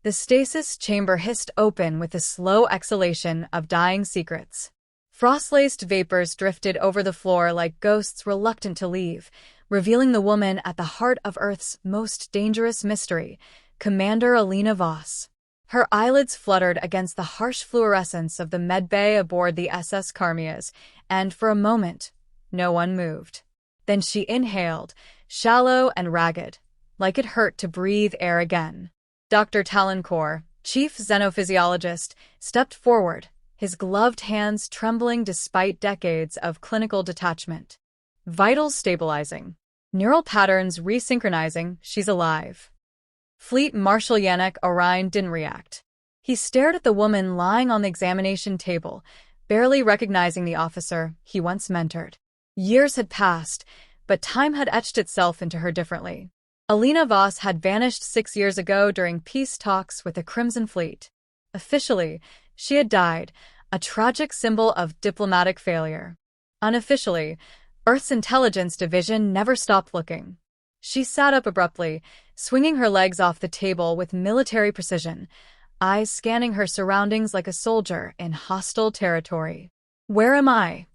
The stasis chamber hissed open with the slow exhalation of dying secrets. Frost-laced vapors drifted over the floor like ghosts reluctant to leave, revealing the woman at the heart of Earth's most dangerous mystery, Commander Alina Voss. Her eyelids fluttered against the harsh fluorescence of the medbay aboard the SS Carmias, and for a moment, no one moved. Then she inhaled, shallow and ragged, like it hurt to breathe air again. Dr. Talenkor, chief xenophysiologist, stepped forward, his gloved hands trembling despite decades of clinical detachment. Vitals stabilizing. Neural patterns resynchronizing, she's alive. Fleet Marshal Yannick Heroine didn't react. He stared at the woman lying on the examination table, barely recognizing the officer he once mentored. Years had passed, but time had etched itself into her differently. Alina Voss had vanished 6 years ago during peace talks with the Crimson Fleet. Officially, she had died, a tragic symbol of diplomatic failure. Unofficially, Earth's intelligence division never stopped looking. She sat up abruptly, swinging her legs off the table with military precision, eyes scanning her surroundings like a soldier in hostile territory. "Where am I?"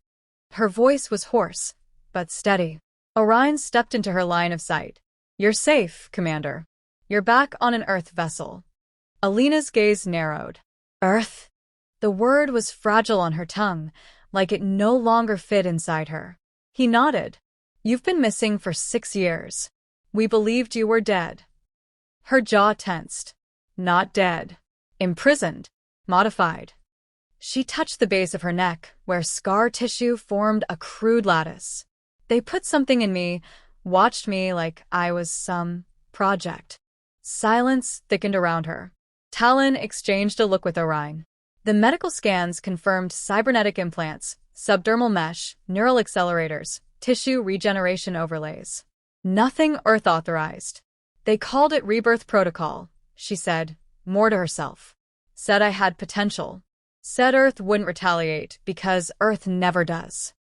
Her voice was hoarse, but steady. Orion stepped into her line of sight. "You're safe, Commander. You're back on an Earth vessel." Alina's gaze narrowed. "Earth?" The word was fragile on her tongue, like it no longer fit inside her. He nodded. "You've been missing for 6 years. We believed you were dead." Her jaw tensed. "Not dead. Imprisoned. Modified." She touched the base of her neck, where scar tissue formed a crude lattice. "They put something in me, watched me like I was some project." Silence thickened around her. Talon exchanged a look with Orion. The medical scans confirmed cybernetic implants, subdermal mesh, neural accelerators, tissue regeneration overlays. Nothing Earth-authorized. "They called it rebirth protocol," she said, more to herself. "Said I had potential. Said Earth wouldn't retaliate because Earth never does."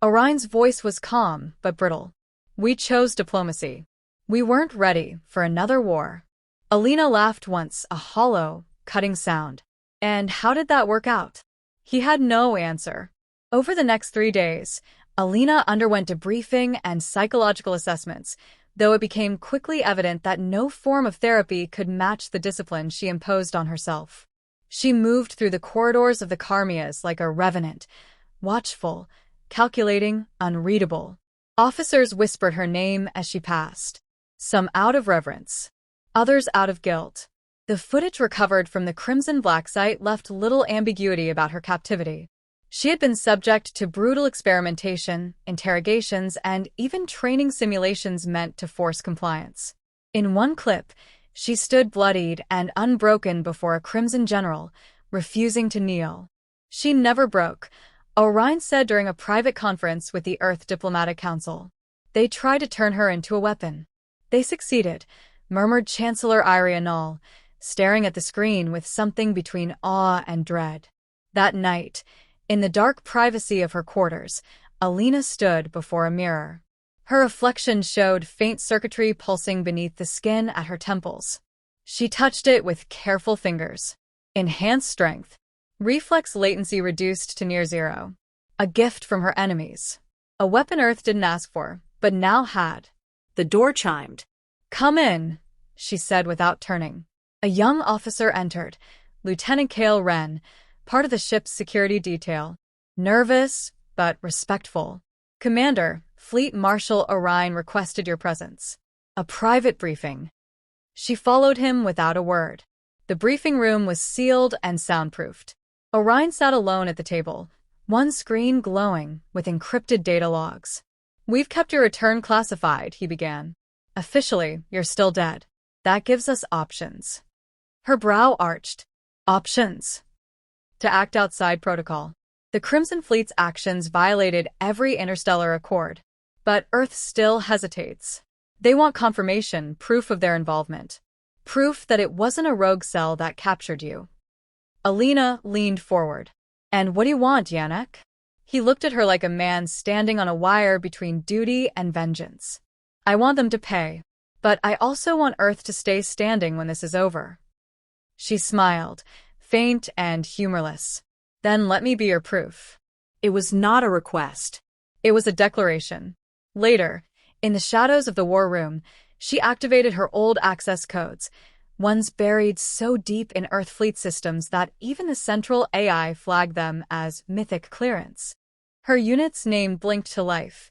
Orion's voice was calm but brittle. "We chose diplomacy. We weren't ready for another war." Alina laughed once, a hollow, cutting sound. "And how did that work out?" He had no answer. Over the next 3 days, Alina underwent debriefing and psychological assessments, though it became quickly evident that no form of therapy could match the discipline she imposed on herself. She moved through the corridors of the Carmias like a revenant, watchful, calculating, unreadable. Officers whispered her name as she passed, some out of reverence, others out of guilt. The footage recovered from the Crimson Black site left little ambiguity about her captivity. She had been subject to brutal experimentation, interrogations, and even training simulations meant to force compliance. In one clip, she stood bloodied and unbroken before a Crimson general, refusing to kneel. She never broke, Orion said during a private conference with the Earth Diplomatic Council. "They tried to turn her into a weapon. They succeeded," murmured Chancellor Irianol, staring at the screen with something between awe and dread. That night, in the dark privacy of her quarters, Alina stood before a mirror. Her reflection showed faint circuitry pulsing beneath the skin at her temples. She touched it with careful fingers. Enhanced strength. Reflex latency reduced to near zero. A gift from her enemies. A weapon Earth didn't ask for, but now had. The door chimed. "Come in," she said without turning. A young officer entered, Lieutenant Cale Wren, part of the ship's security detail. Nervous, but respectful. "Commander, Fleet Marshal Orion requested your presence. A private briefing." She followed him without a word. The briefing room was sealed and soundproofed. Orion sat alone at the table, one screen glowing with encrypted data logs. "We've kept your return classified," he began. "Officially, you're still dead. That gives us options." Her brow arched. Options? To act outside protocol. The Crimson Fleet's actions violated every interstellar accord. But Earth still hesitates. They want confirmation, proof of their involvement. Proof that it wasn't a rogue cell that captured you. Alina leaned forward. "And what do you want, Yannick?" He looked at her like a man standing on a wire between duty and vengeance. "I want them to pay. But I also want Earth to stay standing when this is over." She smiled, faint and humorless. Then let me be your proof. It was not a request. It was a declaration. Later, in the shadows of the war room, she activated her old access codes, ones buried so deep in EarthFleet systems that even the central AI flagged them as mythic clearance. Her unit's name blinked to life.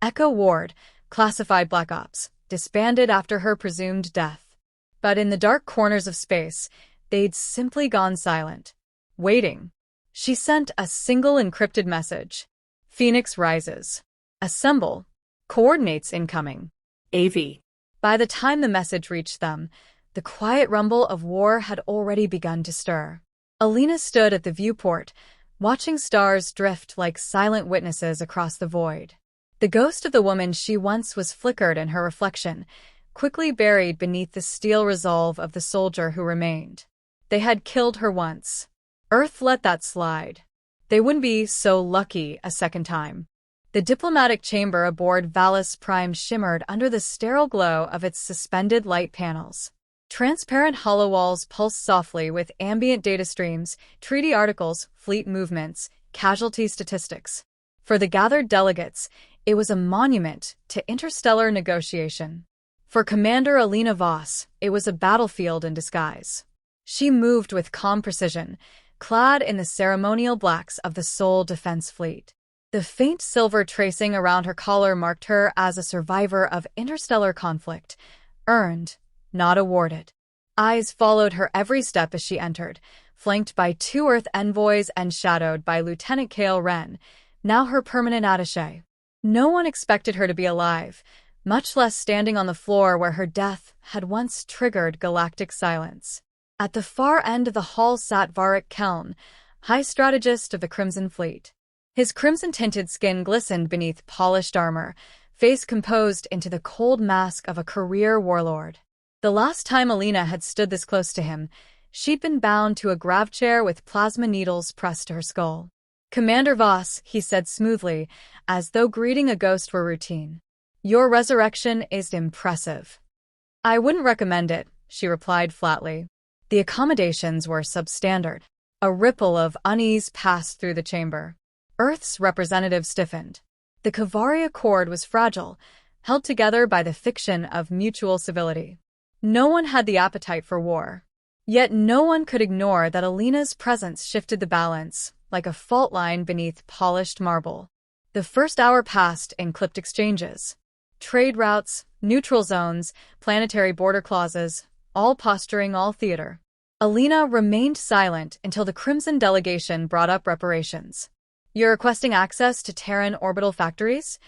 Echo Ward, classified Black Ops, disbanded after her presumed death. But in the dark corners of space, they'd simply gone silent. Waiting. She sent a single encrypted message. Phoenix rises. Assemble. Coordinates incoming. AV. By the time the message reached them, the quiet rumble of war had already begun to stir. Alina stood at the viewport, watching stars drift like silent witnesses across the void. The ghost of the woman she once was flickered in her reflection, quickly buried beneath the steel resolve of the soldier who remained. They had killed her once. Earth let that slide. They wouldn't be so lucky a second time. The diplomatic chamber aboard Valus Prime shimmered under the sterile glow of its suspended light panels. Transparent hollow walls pulsed softly with ambient data streams, treaty articles, fleet movements, casualty statistics. For the gathered delegates, it was a monument to interstellar negotiation. For Commander Alina Voss, it was a battlefield in disguise. She moved with calm precision, clad in the ceremonial blacks of the Sol Defense Fleet. The faint silver tracing around her collar marked her as a survivor of interstellar conflict, earned, not awarded. Eyes followed her every step as she entered, flanked by 2 Earth envoys and shadowed by Lieutenant Kale Wren, now her permanent attaché. No one expected her to be alive, much less standing on the floor where her death had once triggered galactic silence. At the far end of the hall sat Varric Keln, High Strategist of the Crimson Fleet. His crimson-tinted skin glistened beneath polished armor, face composed into the cold mask of a career warlord. The last time Alina had stood this close to him, she'd been bound to a grav chair with plasma needles pressed to her skull. "Commander Voss," he said smoothly, as though greeting a ghost were routine. "Your resurrection is impressive." "I wouldn't recommend it," she replied flatly. The accommodations were substandard. A ripple of unease passed through the chamber. Earth's representative stiffened. The Kavaria cord was fragile, held together by the fiction of mutual civility. No one had the appetite for war. Yet no one could ignore that Alina's presence shifted the balance, like a fault line beneath polished marble. The first hour passed in clipped exchanges. Trade routes, neutral zones, planetary border clauses, all posturing, all theater. Alina remained silent until the Crimson delegation brought up reparations. "You're requesting access to Terran orbital factories?"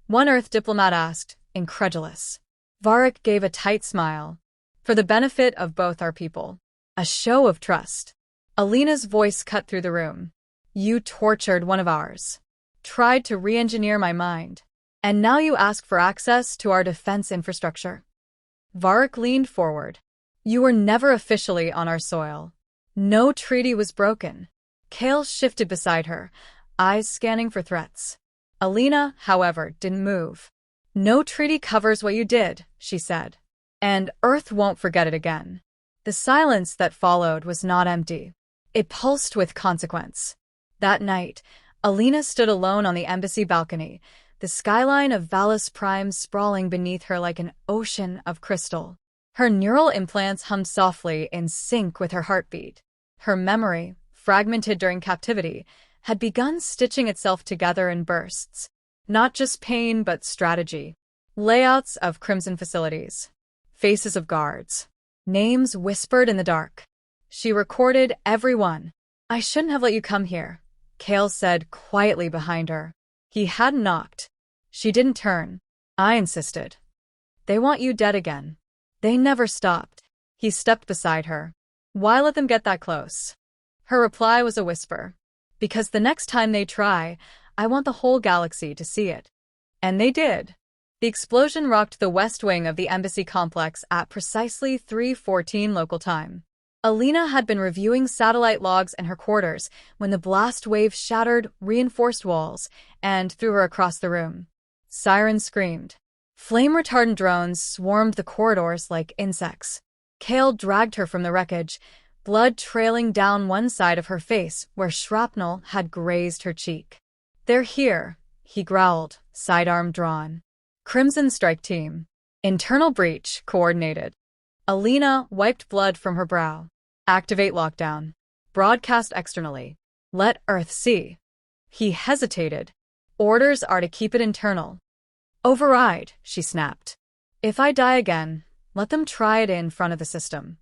one Earth diplomat asked, incredulous. Varric gave a tight smile. "For the benefit of both our people." A show of trust. Alina's voice cut through the room. "You tortured one of ours. Tried to re-engineer my mind. And now you ask for access to our defense infrastructure." Varric leaned forward. "You were never officially on our soil. No treaty was broken." Kale shifted beside her, eyes scanning for threats. Alina, however, didn't move. "No treaty covers what you did," she said. "And Earth won't forget it again." The silence that followed was not empty. It pulsed with consequence. That night, Alina stood alone on the embassy balcony, the skyline of Valus Prime sprawling beneath her like an ocean of crystal. Her neural implants hummed softly in sync with her heartbeat. Her memory, fragmented during captivity, had begun stitching itself together in bursts. Not just pain, but strategy. Layouts of Crimson facilities. Faces of guards. Names whispered in the dark. She recorded every one. "I shouldn't have let you come here," Kale said quietly behind her. He hadn't knocked. She didn't turn. "I insisted. They want you dead again." They never stopped. He stepped beside her. "Why let them get that close?" Her reply was a whisper. "Because the next time they try, I want the whole galaxy to see it." And they did. The explosion rocked the west wing of the embassy complex at precisely 3:14 local time. Alina had been reviewing satellite logs in her quarters when the blast wave shattered reinforced walls and threw her across the room. Sirens screamed. Flame-retardant drones swarmed the corridors like insects. Kale dragged her from the wreckage, blood trailing down one side of her face where shrapnel had grazed her cheek. "They're here," he growled, sidearm drawn. Crimson Strike Team. Internal breach coordinated. Alina wiped blood from her brow. Activate lockdown. Broadcast externally. Let Earth see. He hesitated. Orders are to keep it internal. Override, she snapped. If I die again, let them try it in front of the system.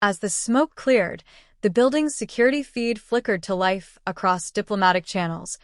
As the smoke cleared, the building's security feed flickered to life across diplomatic channels.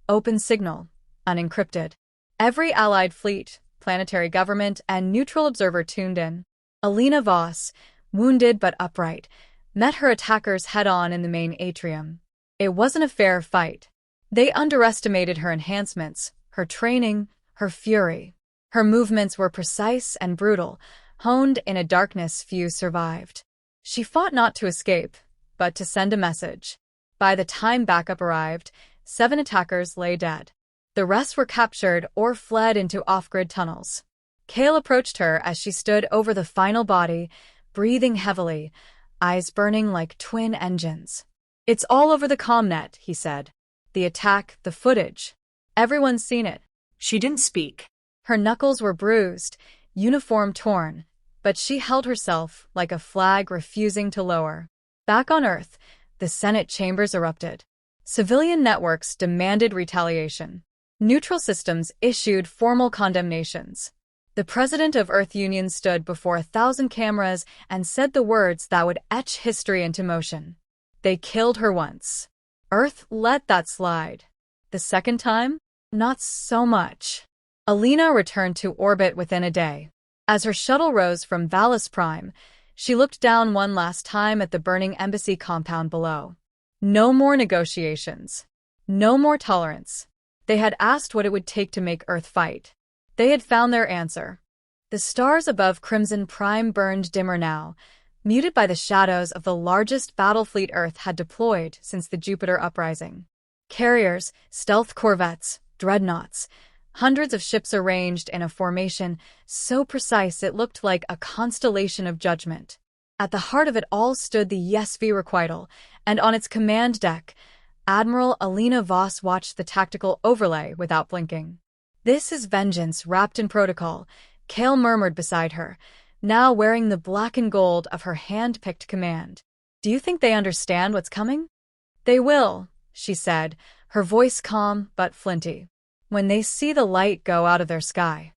Open signal, unencrypted. Every allied fleet, planetary government, and neutral observer tuned in. Alina Voss, wounded but upright, met her attackers head-on in the main atrium. It wasn't a fair fight. They underestimated her enhancements, her training, her fury. Her movements were precise and brutal, honed in a darkness few survived. She fought not to escape, but to send a message. By the time backup arrived, 7 attackers lay dead. The rest were captured or fled into off-grid tunnels. Kale approached her as she stood over the final body, breathing heavily, eyes burning like twin engines. "It's all over the commnet," he said. "The attack, the footage. Everyone's seen it." She didn't speak. Her knuckles were bruised, uniform torn, but she held herself like a flag refusing to lower. Back on Earth, the Senate chambers erupted. Civilian networks demanded retaliation. Neutral systems issued formal condemnations. The president of Earth Union stood before 1,000 cameras and said the words that would etch history into motion. They killed her once. Earth let that slide. The second time? Not so much. Alina returned to orbit within a day. As her shuttle rose from Valis Prime, she looked down one last time at the burning embassy compound below. No more negotiations. No more tolerance. They had asked what it would take to make Earth fight. They had found their answer. The stars above Crimson Prime burned dimmer now, muted by the shadows of the largest battle fleet Earth had deployed since the Jupiter uprising. Carriers, stealth corvettes, dreadnoughts, hundreds of ships arranged in a formation so precise it looked like a constellation of judgment. At the heart of it all stood the ESV Requital, and on its command deck, Admiral Alina Voss watched the tactical overlay without blinking. "This is vengeance wrapped in protocol," Kale murmured beside her, now wearing the black and gold of her hand-picked command. "Do you think they understand what's coming?" "They will," she said, her voice calm but flinty, "when they see the light go out of their sky."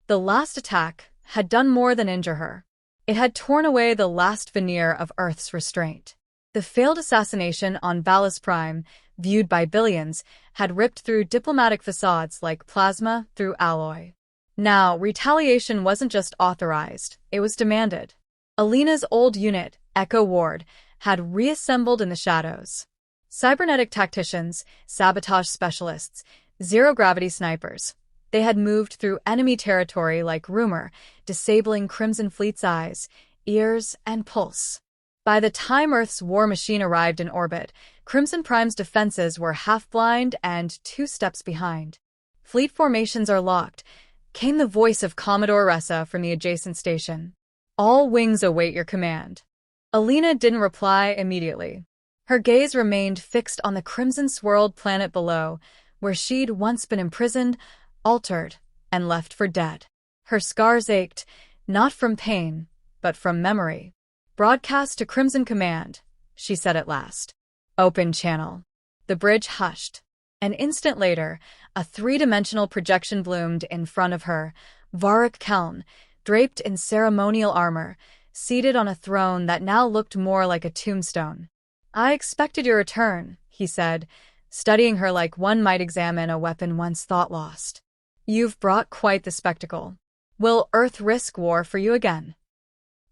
The last attack had done more than injure her. It had torn away the last veneer of Earth's restraint. The failed assassination on Valis Prime, viewed by billions, had ripped through diplomatic facades like plasma through alloy. Now, retaliation wasn't just authorized, it was demanded. Alina's old unit, Echo Ward, had reassembled in the shadows. Cybernetic tacticians, sabotage specialists, zero-gravity snipers. They had moved through enemy territory like rumor, disabling Crimson Fleet's eyes, ears, and pulse. By the time Earth's war machine arrived in orbit, Crimson Prime's defenses were half-blind and 2 steps behind. "Fleet formations are locked," came the voice of Commodore Ressa from the adjacent station. "All wings await your command." Alina didn't reply immediately. Her gaze remained fixed on the crimson-swirled planet below, where she'd once been imprisoned, altered, and left for dead. Her scars ached, not from pain, but from memory. "Broadcast to Crimson Command," she said at last. "Open channel." The bridge hushed. An instant later, a 3-dimensional projection bloomed in front of her, Varric Keln, draped in ceremonial armor, seated on a throne that now looked more like a tombstone. "I expected your return," he said, studying her like one might examine a weapon once thought lost. "You've brought quite the spectacle. Will Earth risk war for you again?"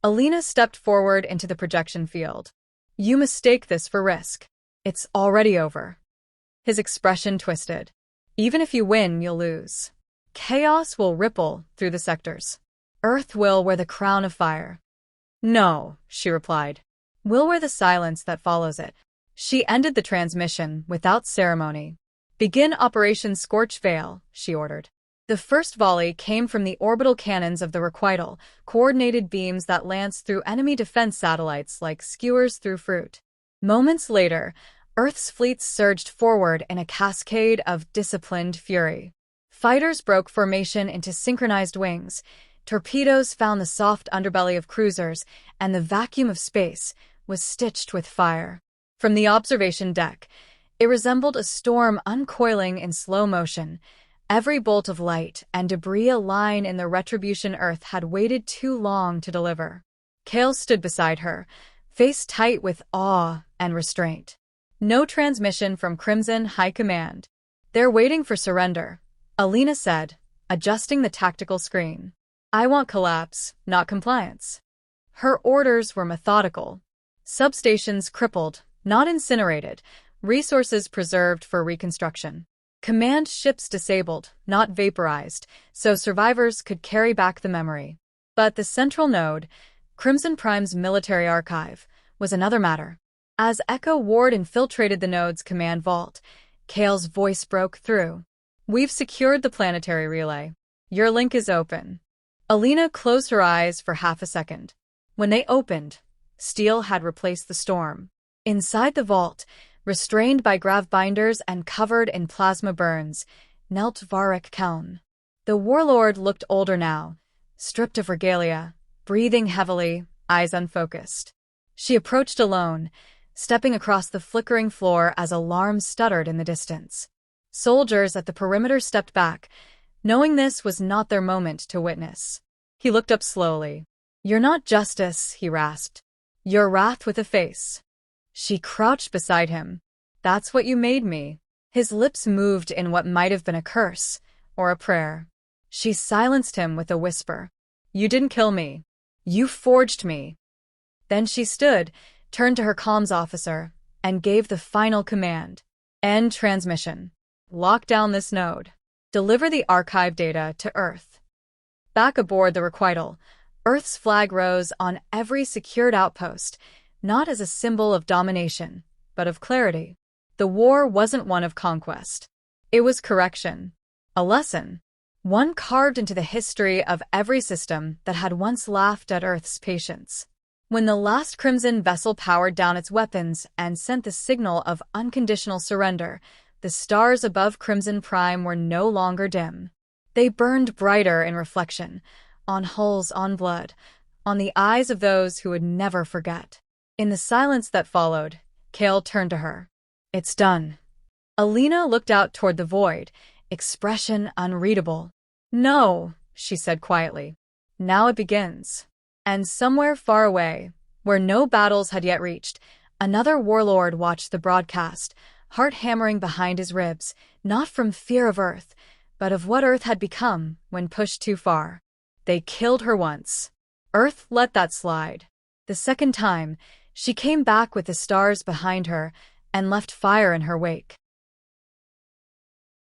Alina stepped forward into the projection field. "You mistake this for risk. It's already over." His expression twisted. "Even if you win, you'll lose. Chaos will ripple through the sectors. Earth will wear the crown of fire." "No," she replied. "We'll wear the silence that follows it." She ended the transmission without ceremony. "Begin Operation Scorch Veil," she ordered. The first volley came from the orbital cannons of the Requital, coordinated beams that lanced through enemy defense satellites like skewers through fruit. Moments later, Earth's fleets surged forward in a cascade of disciplined fury. Fighters broke formation into synchronized wings, torpedoes found the soft underbelly of cruisers, and the vacuum of space was stitched with fire. From the observation deck, it resembled a storm uncoiling in slow motion. Every bolt of light and debris a line in the retribution Earth had waited too long to deliver. Kale stood beside her, face tight with awe and restraint. No transmission from Crimson High Command. "They're waiting for surrender," Alina said, adjusting the tactical screen. "I want collapse, not compliance." Her orders were methodical. Substations crippled, not incinerated, resources preserved for reconstruction. Command ships disabled, not vaporized, so survivors could carry back the memory. But the central node, Crimson Prime's military archive, was another matter. As Echo Ward infiltrated the node's command vault, Kale's voice broke through. "We've secured the planetary relay. Your link is open." Alina closed her eyes for half a second. When they opened, steel had replaced the storm. Inside the vault, restrained by grav binders and covered in plasma burns, knelt Varric Keln. The warlord looked older now, stripped of regalia, breathing heavily, eyes unfocused. She approached alone, stepping across the flickering floor as alarms stuttered in the distance. Soldiers at the perimeter stepped back, knowing this was not their moment to witness. He looked up slowly. "You're not justice," he rasped. "You're wrath with a face." She crouched beside him. "That's what you made me." His lips moved in what might have been a curse or a prayer. She silenced him with a whisper. "You didn't kill me. You forged me." Then she stood, turned to her comms officer, and gave the final command. "End transmission. Lock down this node. Deliver the archive data to Earth." Back aboard the Requital, Earth's flag rose on every secured outpost, not as a symbol of domination, but of clarity. The war wasn't one of conquest. It was correction. A lesson. One carved into the history of every system that had once laughed at Earth's patience. When the last Crimson vessel powered down its weapons and sent the signal of unconditional surrender, the stars above Crimson Prime were no longer dim. They burned brighter in reflection, on hulls, on blood, on the eyes of those who would never forget. In the silence that followed, Kale turned to her. "It's done." Alina looked out toward the void, expression unreadable. "No," she said quietly. "Now it begins." And somewhere far away, where no battles had yet reached, another warlord watched the broadcast, heart hammering behind his ribs, not from fear of Earth, but of what Earth had become when pushed too far. They killed her once. Earth let that slide. The second time, she came back with the stars behind her and left fire in her wake.